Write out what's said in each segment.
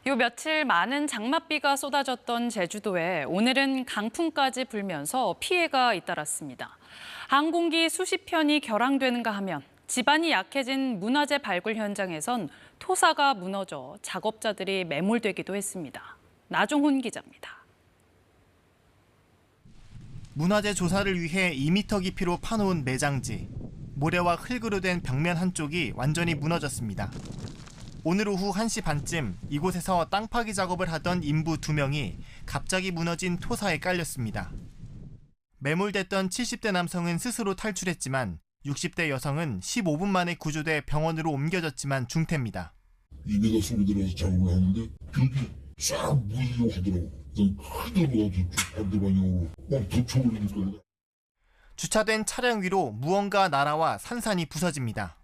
요 며칠 많은 장맛비가 쏟아졌던 제주도에 오늘은 강풍까지 불면서 피해가 잇따랐습니다. 항공기 수십 편이 결항되는가 하면 지반이 약해진 문화재 발굴 현장에선 토사가 무너져 작업자들이 매몰되기도 했습니다. 나종훈 기자입니다. 문화재 조사를 위해 2m 깊이로 파놓은 매장지. 모래와 흙으로 된 벽면 한쪽이 완전히 무너졌습니다. 오늘 오후 1시 반쯤 이곳에서 땅 파기 작업을 하던 인부 2명이 갑자기 무너진 토사에 깔렸습니다. 매몰됐던 70대 남성은 스스로 탈출했지만 60대 여성은 15분 만에 구조돼 병원으로 옮겨졌지만 중태입니다. 2m 소리 들어서 작업을 하는데 벽이 싹 무너지려고 하더라고. 그냥 크게 가서 반대 방향으로 막 덮쳐버리니까. 주차된 차량 위로 무언가 날아와 산산이 부서집니다.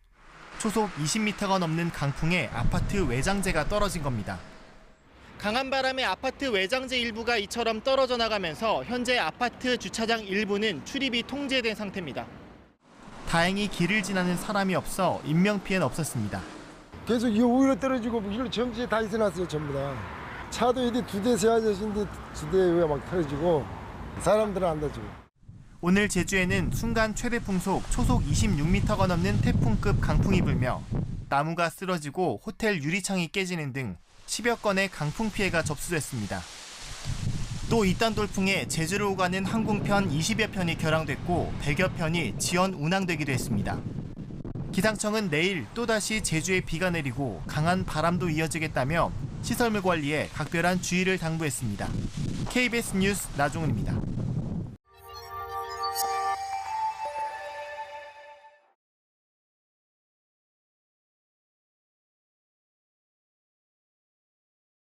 초속 20m가 넘는 강풍에 아파트 외장재가 떨어진 겁니다. 강한 바람에 아파트 외장재 일부가 이처럼 떨어져 나가면서 현재 아파트 주차장 일부는 출입이 통제된 상태입니다. 다행히 길을 지나는 사람이 없어 인명피해는 없었습니다. 계속 이 오히려 떨어지고 일로 전체에 다 있어놨어요, 전부 다. 차도 이제 2대 세워졌는데 2대 왜 막 떨어지고 사람들은 안 다치고. 오늘 제주에는 순간 최대 풍속 초속 26m가 넘는 태풍급 강풍이 불며 나무가 쓰러지고 호텔 유리창이 깨지는 등 10여 건의 강풍 피해가 접수됐습니다. 또 이딴 돌풍에 제주를 오가는 항공편 20여 편이 결항됐고 100여 편이 지연 운항되기도 했습니다. 기상청은 내일 또다시 제주에 비가 내리고 강한 바람도 이어지겠다며 시설물 관리에 각별한 주의를 당부했습니다. KBS 뉴스 나종훈입니다.